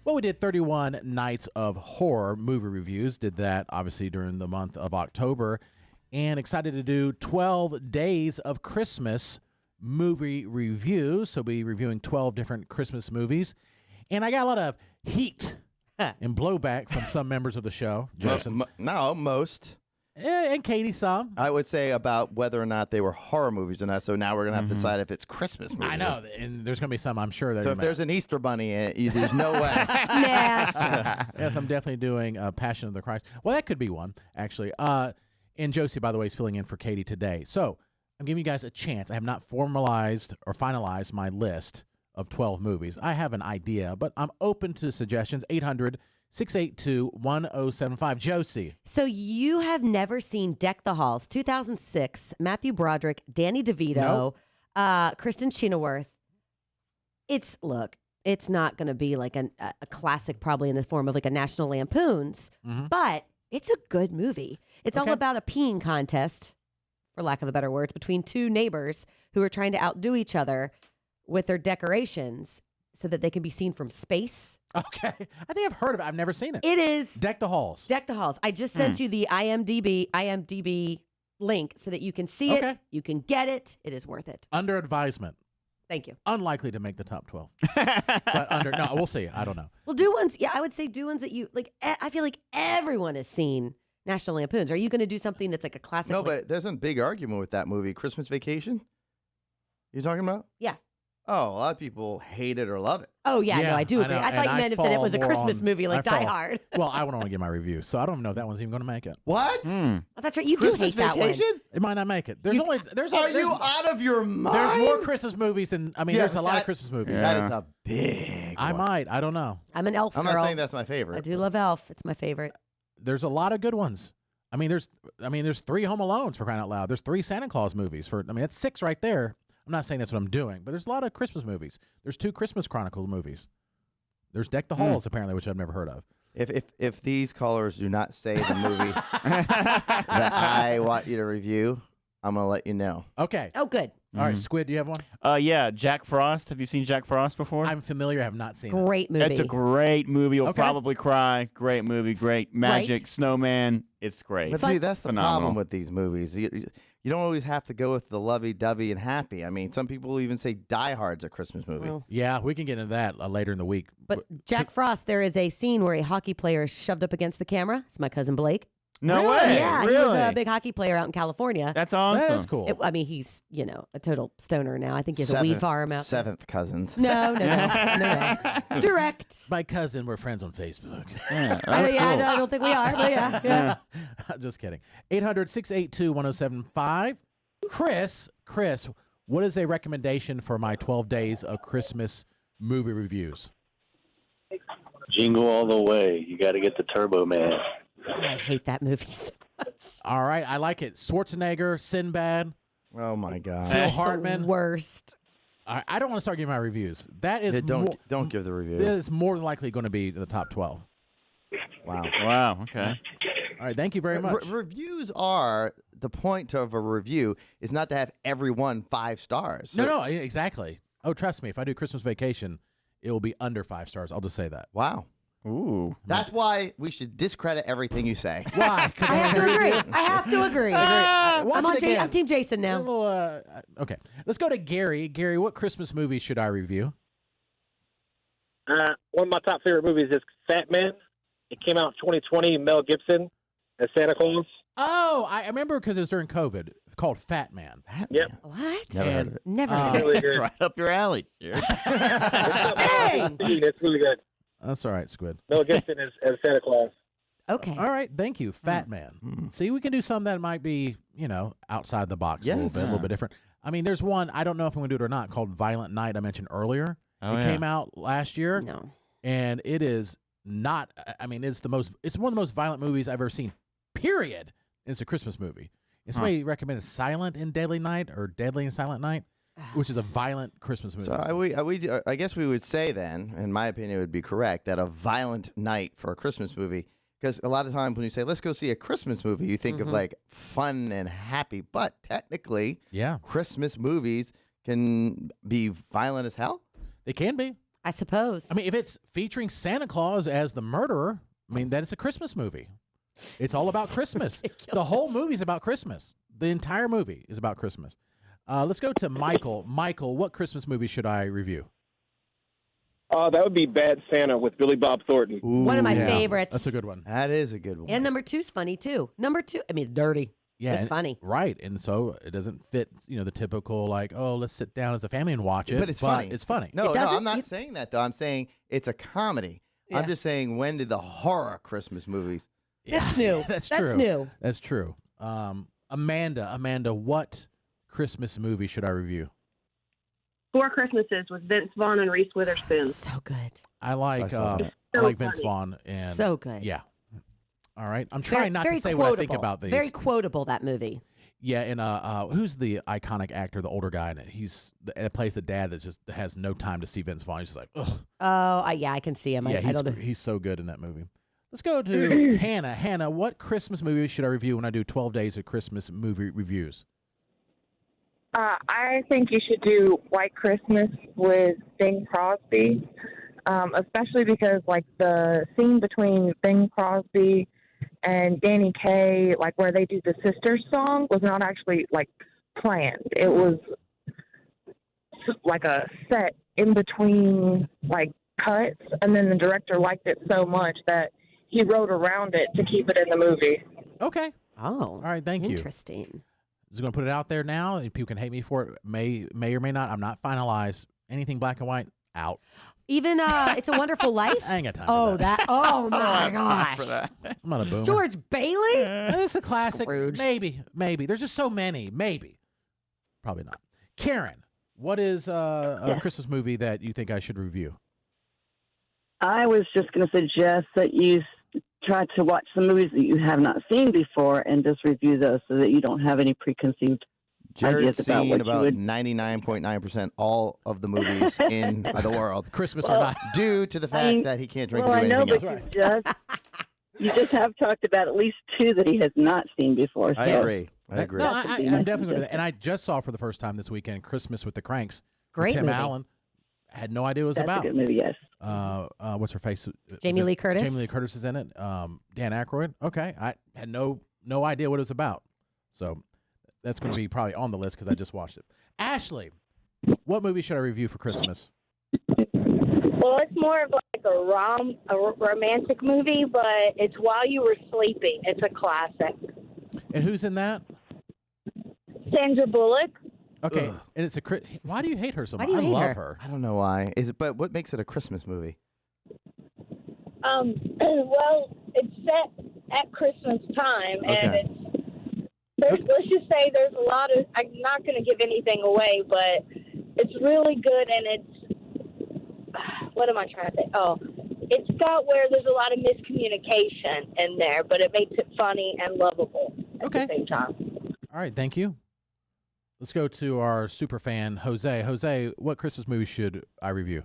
Well, we did 31 nights of horror movie reviews. Did that, obviously, during the month of October. And excited to do 12 days of Christmas movie reviews. So we'll be reviewing 12 different Christmas movies. And I got a lot of heat and blowback from some members of the show. Jason. No, most. And Katie, some. I would say about whether or not they were horror movies or not. So now we're going to have to decide if it's Christmas movies. I know. And there's going to be some, I'm sure. That So if there's an Easter bunny in it, there's no way. Nah, it's true. Yes, I'm definitely doing Passion of the Christ. Well, that could be one, actually. And Josie, by the way, is filling in for Katie today. So I'm giving you guys a chance. I have not formalized or finalized my list of 12 movies. I have an idea, but I'm open to suggestions. 800-682-1075. Josie. So you have never seen Deck the Halls, 2006, Matthew Broderick, Danny DeVito, Kristen Chenoweth. It's not going to be like a classic probably in the form of like a National Lampoon's, but it's a good movie. It's all about a peeing contest, for lack of a better words, between two neighbors who are trying to outdo each other with their decorations so that they can be seen from space. Okay. I think I've heard of it. I've never seen it. It is Deck the Halls. Deck the Halls. I just sent you the IMDb link so that you can see it. You can get it. It is worth it. Under advisement. Thank you. Unlikely to make the top 12. But no, we'll see. I don't know. Well, do ones. Yeah, I would say do ones that you like. I feel like everyone has seen National Lampoons. Are you going to do something that's like a classic? No, but there's a big argument with that movie, Christmas Vacation. You talking about? Yeah. Oh, a lot of people hate it or love it. Oh, yeah, no, I do agree. I thought you meant that it was a Christmas movie like Die Hard. Well, I want to get my review, so I don't know if that one's even going to make it. What? Oh, that's right. You Christmas do hate Vacation? that one. It might not make it. Are you out of your mind? There's more Christmas movies than, there's a lot of Christmas movies. That is a big I one. might. I don't know. I'm an Elf girl. I'm not saying that's my favorite. I do love Elf. It's my favorite. There's a lot of good ones. There's 3 Home Alones, for crying out loud. There's 3 Santa Claus movies. That's 6 right there. I'm not saying that's what I'm doing, but there's a lot of Christmas movies. There's 2 Christmas Chronicles movies. There's Deck the Halls, apparently, which I've never heard of. If these callers do not say the movie that I want you to review, I'm going to let you know. Okay. Oh, good. All right, Squid, do you have one? Yeah, Jack Frost. Have you seen Jack Frost before? I'm familiar. I have not seen it. Great movie. It's a great movie. You'll Okay. probably cry. Great movie. Great magic. Right? Snowman. It's great. But see, that's the Phenomenal. problem with these movies. You don't always have to go with the lovey-dovey and happy. Some people even say Die Hard's a Christmas movie. Well, Yeah, we can get into that later in the week. but Jack Frost, there is a scene where a hockey player is shoved up against the camera. It's my cousin Blake. No Really? way. Yeah, really? he was a big hockey player out in California. That's awesome. That's cool. He's, a total stoner now. I think he has a weed farm out there. Seventh cousins. No. Direct. My cousin, we're friends on Facebook. Yeah, that's cool. I don't think we are, but yeah. Just kidding. 800-682-1075. Chris, what is a recommendation for my 12 days of Christmas movie reviews? Jingle All the Way. You got to get the Turbo Man. I hate that movie so much. All right, I like it. Schwarzenegger, Sinbad, Oh, my God. Phil The Hartman. worst. All right, I don't want to start giving my reviews. That is Don't give the review. That is more than likely going to be in the top 12. Wow. Wow. Okay. All right, thank you very much. Reviews are, the point of a review is not to have everyone 5 stars. So- No, exactly. Oh, trust me, if I do Christmas Vacation, it will be under 5 stars. I'll just say that. Wow. Ooh. That's why we should discredit everything you say. Why? I have to agree. I'm Team Jason now. Okay, let's go to Gary. Gary, what Christmas movie should I review? One of my top favorite movies is Fat Man. It came out in 2020. Mel Gibson as Santa Claus. Oh, I remember because it was during COVID. Called Fat Man. Yep. What? Never heard of it. Never heard of it. Really It's good. right up your alley. Jared. Dang! It's really good. That's all right, Squid. Mel Gibson as Santa Claus. Okay. All right, thank you, Fat Man. See, we can do something that might be, outside the box a little bit different. There's one, I don't know if I'm going to do it or not, called Violent Night I mentioned earlier. It came out last year. No. And it is not, it's one of the most violent movies I've ever seen, period. And it's a Christmas movie. And somebody recommended Silent and Deadly Night or Deadly and Silent Night, which is a violent Christmas movie. So I guess we would say then, in my opinion, it would be correct, that a violent night for a Christmas movie, because a lot of times when you say, let's go see a Christmas movie, you think of like fun and happy, but technically, Yeah. Christmas movies can be violent as hell. It can be. I suppose. I mean, if it's featuring Santa Claus as the murderer, I mean, then it's a Christmas movie. It's all about Christmas. The whole movie's about Christmas. The entire movie is about Christmas. Let's go to Michael. Michael, what Christmas movie should I review? That would be Bad Santa with Billy Bob Thornton. Ooh, one of my favorites. That's a good one. That is a good one. And number 2's funny too. Number 2, I mean, dirty. Yeah, It's funny. Right. And so it doesn't fit, the typical, like, oh, let's sit down as a family and watch it. But it's funny. It's funny. No, doesn't- I'm not saying that, though. I'm saying it's a comedy. Yeah. I'm just saying, when did the horror Christmas movies? That's new. That's That's true. new. That's true. Amanda, what Christmas movie should I review? Four Christmases with Vince Vaughn and Reese Witherspoon. So good. I like I saw that. I So like Vince funny. Vaughn and So good. Yeah. All right. I'm Very- trying not very to say what I think quotable. about these. Very quotable, that movie. Yeah, and who's the iconic actor, the older guy in it? That plays the dad that just has no time to see Vince Vaughn. He's just like, ugh. Oh, yeah, I can see him. Yeah, I don't know. he's so good in that movie. Let's go to Hannah. Hannah, what Christmas movie should I review when I do 12 days of Christmas movie reviews? I think you should do White Christmas with Bing Crosby, especially because, like, the scene between Bing Crosby and Danny Kaye, like, where they do the Sisters song, was not actually, like, planned. It was, like, a set in between, like, cuts, and then the director liked it so much that he wrote around it to keep it in the movie. Okay. Oh. All right, thank you. Interesting. Just going to put it out there now. And people can hate me for it. May or may not. I'm not finalized. Anything black and white, out. Even It's a Wonderful Life? I ain't got time Oh, for that. oh my gosh. For that. I'm not a boomer. George Bailey? It's a classic. Scrooge. Maybe. There's just so many. Maybe. Probably not. Karen, what is a Christmas movie that you think I should review? I was just going to suggest that you try to watch some movies that you have not seen before and just review those so that you don't have any preconceived Jared's ideas about seen what you about would. 99.9% all of the movies in the world, Christmas or not? due to the fact that he can't drink Well, I and do know, anything but else. you just have talked about at least two that he has not seen before. I so- agree. I agree. No, That could be I'm nice definitely going to to do that. And I just saw for the first time this weekend Christmas with the Cranks. with Great Tim movie. Allen. Had no idea what it was That's about. a good movie, yes. What's her face? Jamie Lee Curtis? Jamie Lee Curtis is in it. Dan Aykroyd. Okay, I had no idea what it was about. So that's going to be probably on the list because I just watched it. Ashley, what movie should I review for Christmas? Well, it's more of like a romantic movie, but it's While You Were Sleeping. It's a classic. And who's in that? Sandra Bullock. Okay, Ugh. and it's a why do you hate her so Why much? do you I hate love her? her. I don't know why. But what makes it a Christmas movie? Well, it's set at Christmas time, and Okay. let's just say there's a lot of. I'm not going to give anything away, but it's really good, and it's. What am I trying to say? Oh, it's got where there's a lot of miscommunication in there, but it makes it funny and lovable at the same time. All right, thank you. Let's go to our super fan, Jose. Jose, what Christmas movie should I review?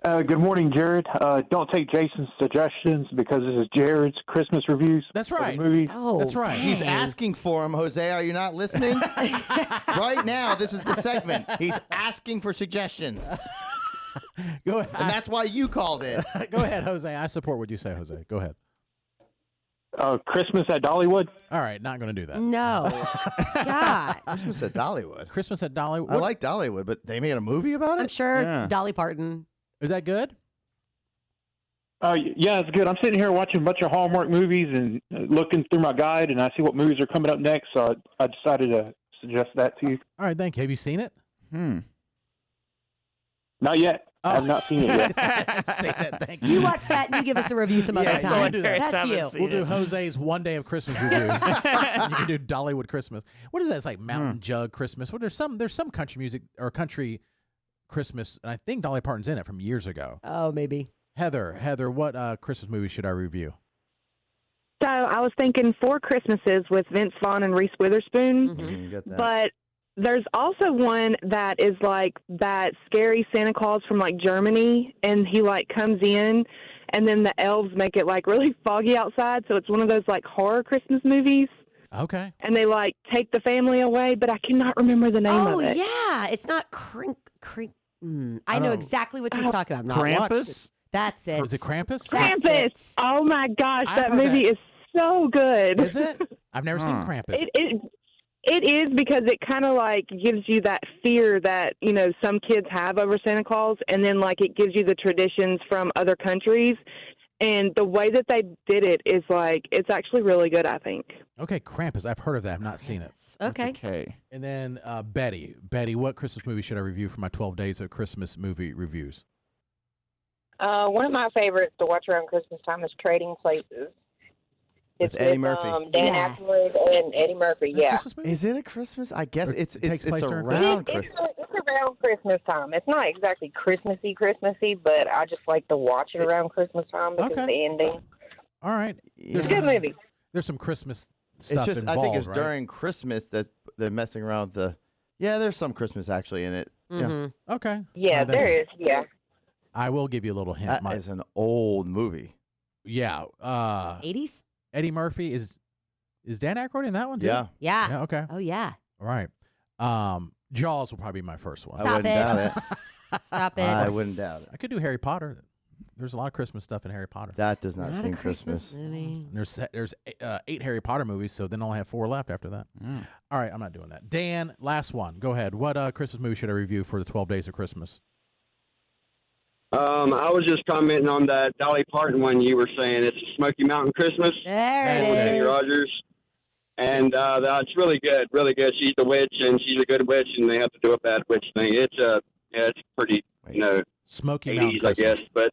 Good morning, Jared. Don't take Jason's suggestions because this is Jared's Christmas reviews. That's of the right. Movies. Oh, That's right. He's dang. asking for him, Jose. Are you not listening? Right now, this is the segment. He's asking for suggestions. Go ahead. And that's why you called in. Go ahead, Jose. I support what you say, Jose. Go ahead. Christmas at Dollywood. All right, not going to do that. No. God. Christmas at Dollywood. Christmas at Dollywood. I like Dollywood, but they made a movie about I'm it? sure Yeah. Dolly Parton. Is that good? Yeah, it's good. I'm sitting here watching a bunch of Hallmark movies and looking through my guide, and I see what movies are coming up next, so I decided to suggest that to you. All right, thank you. Have you seen it? Not yet. Oh. I have not seen it yet. Seen it. Thank You watch that and you give us a review some other Yeah, time. go ahead, do that. That's you. We'll do Jose's one day of Christmas reviews. You can do Dollywood Christmas. What is that? It's like Mountain Jug Christmas. Well, there's some country music or country Christmas, and I think Dolly Parton's in it from years ago. Oh, maybe. Heather, what Christmas movie should I review? So I was thinking Four Christmases with Vince Vaughn and Reese Witherspoon, You got that. but there's also one that is like that scary Santa Claus from like Germany, and he like comes in, and then the elves make it like really foggy outside, so it's one of those like horror Christmas movies, Okay. and they like take the family away, but I cannot remember the name Oh, of it. yeah. It's not I know exactly what she's talking about. I've not watched it. Krampus? That's it. Is it Krampus? That's Krampus. it. Oh my gosh, I've that heard movie that. is so good. Is it? I've never seen Krampus. It is because it kind of like gives you that fear that, you know, some kids have over Santa Claus, and then like it gives you the traditions from other countries. And the way that they did it is like, it's actually really good, I think. Okay, Krampus. I've heard of that. I've not seen it. Okay. Okay. And then Betty. Betty, what Christmas movie should I review for my 12 days of Christmas movie reviews? One of my favorites to watch around Christmas time is Trading Places. With Eddie Murphy. Dan Yes. Aykroyd and Eddie Murphy, Is that a yeah. Christmas movie? Is it a Christmas? I guess Or it's takes place during around It's Christmas. around Christmas time. It's not exactly Christmassy, but I just like to watch it around Christmas time because Okay. of the ending. All right. Yeah. It's a good movie. There's some Christmas It's stuff just involved, I think it's right? during Christmas that they're messing around with the. Yeah, there's some Christmas actually in it. Yeah. Mm-hmm. Okay. Yeah, Then there is. Yeah. I will give you a little hint. That is an old movie. Yeah. 80s? Eddie Murphy is Dan Aykroyd in that one too? Yeah. Yeah. Yeah. Okay. Oh, yeah. All right. Jaws will probably be my first one. I Stop wouldn't doubt it. Stop it. I wouldn't doubt it. I could do Harry Potter. There's a lot of Christmas stuff in Harry Potter. That does not Not seem a Christmas Christmas. movie. There's 8 Harry Potter movies, so then I'll have 4 left after that. All right, I'm not doing that. Dan, last one. Go ahead. What Christmas movie should I review for the 12 days of Christmas? I was just commenting on that Dolly Parton one you were saying. It's Smoky Mountain Christmas. There it That's it. Kenny is. Rogers. And that's really good, really good. She's the witch, and she's a good witch, and they have to do a bad witch thing. It's pretty, Smoky Mountain 80s, I Christmas. guess. But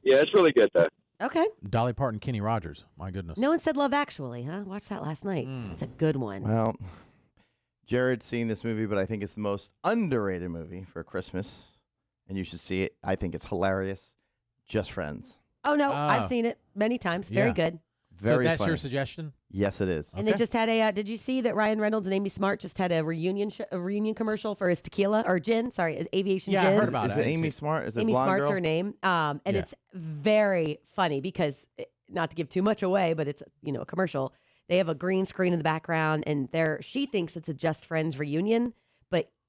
it's really good, though. Okay. Dolly Parton, Kenny Rogers. My goodness. No one said Love Actually, huh? Watched that last night. It's a good one. Well, Jared's seen this movie, but I think it's the most underrated movie for Christmas, and you should see it. I think it's hilarious. Just Friends. Oh, no. Oh. I've seen it many times. Very Yeah. good. Very so that's funny. your suggestion? Yes, it is. And they just had a, did you see that Ryan Reynolds and Amy Smart just had a reunion commercial for his tequila or gin? Sorry, his aviation Yeah, gin. I heard about Is it. it Amy Smart? Is it Amy blonde Smart's girl? her name. And Yeah. it's very funny because, not to give too much away, but it's, a commercial. They have a green screen in the background and she thinks it's a Just Friends reunion,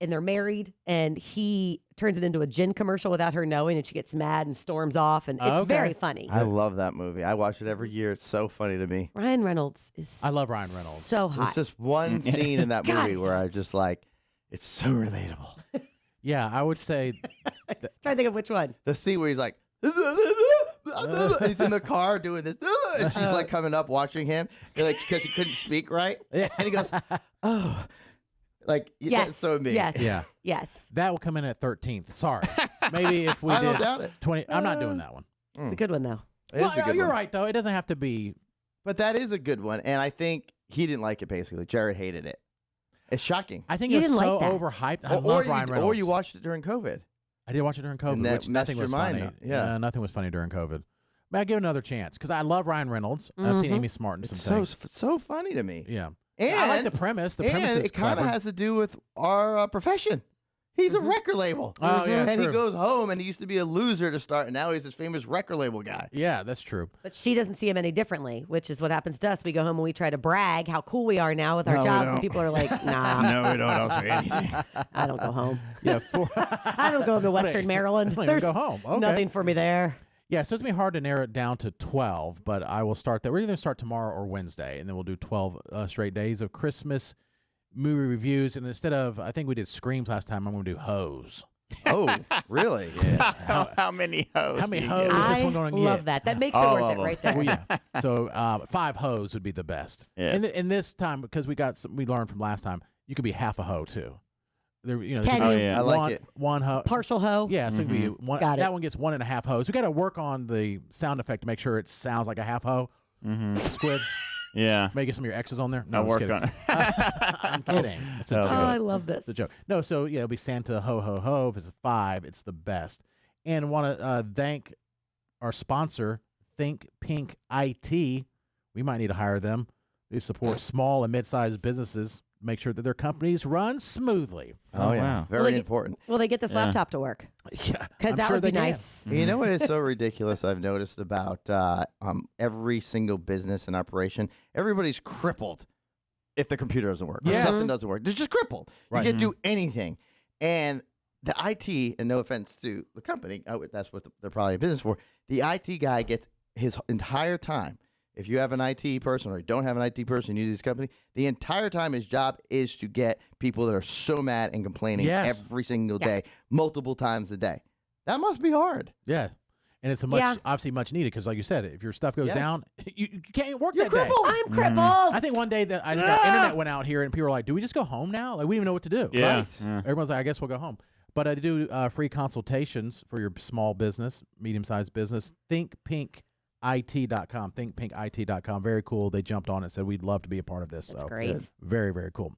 and they're married, and he turns it into a gin commercial without her knowing, and she gets mad and storms off, and it's Okay. very funny. I love that movie. I watch it every year. It's so funny to me. Ryan Reynolds is I love Ryan Reynolds. so There's hot. just one scene in that God, movie he's where hot. I just like, it's so relatable. Yeah, I would say Trying to think of which one. The scene where he's like, and he's in the car doing this, and she's like coming up watching him, because he couldn't speak right, and he goes, oh, like Yes. that's so me. Yes. Yeah. Yes. that will come in at 13th. Sorry. Maybe if we I don't did doubt it. 20. I'm not doing that one. It's a good one, though. It is a good you're one. right, though. It doesn't have to be. But that is a good one, and I think he didn't like it. Basically, Jared hated it. It's shocking. I think You it was didn't so like that. overhyped. I love Ryan Reynolds. Or you watched it during COVID. I did watch it during COVID, And that which nothing messed was your mind funny. up. Yeah. Nothing was funny during COVID. But I give it another chance because I love Ryan Reynolds. I've seen Mhm. Amy Smart and It's some so things. so funny to me. Yeah. And I like the premise. The premise and is it kind of clever. has to do with our profession. He's a record label. Oh, yeah, and he true. goes home, and he used to be a loser to start, and now he's this famous record label guy. Yeah, that's true. But she doesn't see him any differently, which is what happens to us. We go home and we try to brag how cool we are now with our No, we jobs, and don't. people are like, nah, No, we don't. I'll say anything. I don't go home. Yeah. I don't go home to Western Maryland. I don't even There's go home. Okay. nothing for me there. Yeah, so it's going to be hard to narrow it down to 12, but I will start that. We're either start tomorrow or Wednesday, and then we'll do 12 straight days of Christmas movie reviews. And instead of, I think we did Screams last time, I'm going to do Hoes. Oh, really? Yeah. How many hoes? How many do you hoes get? is this I one going to love get? that. That makes it All worth of it them. right there. Well, yeah. So 5 hoes would be the best. Yes. And this time, because we learned from last time, you could be half a hoe too. There, there Can could be you? yeah. I like one, it. one hoe. Partial hoe. Yeah, so it could be one. Got it. That one gets 1.5 hoes. We got to work on the sound effect to make sure it sounds like a half hoe. Squid. Yeah. Maybe get some of your exes on there. No, I'll I'm work just on kidding. it. I'm kidding. It's a Oh, joke. I love this. It's a joke. No, so yeah, it'll be Santa ho ho ho. If it's 5, it's the best. And want to thank our sponsor, Think Pink IT. We might need to hire them. They support small and mid-sized businesses. Make sure that their companies run smoothly. Oh, yeah. wow. Very Will they- important. Will they get this Yeah. laptop to work? Yeah, Because I'm that sure would be they can. nice. You know what is so ridiculous I've noticed about every single business and operation? Everybody's crippled if the computer doesn't work. Or Yeah. something doesn't work. They're just crippled. Right. You can't do anything. And the IT, and no offense to the company, that's what they're probably in business for. The IT guy gets his entire time. If you have an IT person or you don't have an IT person, use this company, the entire time his job is to get people that are so mad and complaining every single day, multiple times a day. That must be hard. Yeah. And it's obviously much needed because, like you said, if your stuff goes down, you can't work You're that crippled. day. I'm crippled. I think one day that I think our internet went out here and people were like, do we just go home now? Like, we don't even know what to do. Yeah. Right? Yeah. Everyone's like, I guess we'll go home. But I do free consultations for your small business, medium-sized business. ThinkPinkIT.com. ThinkPinkIT.com. Very cool. They jumped on it and said, we'd love to be a part of this. That's so great. Very, very cool.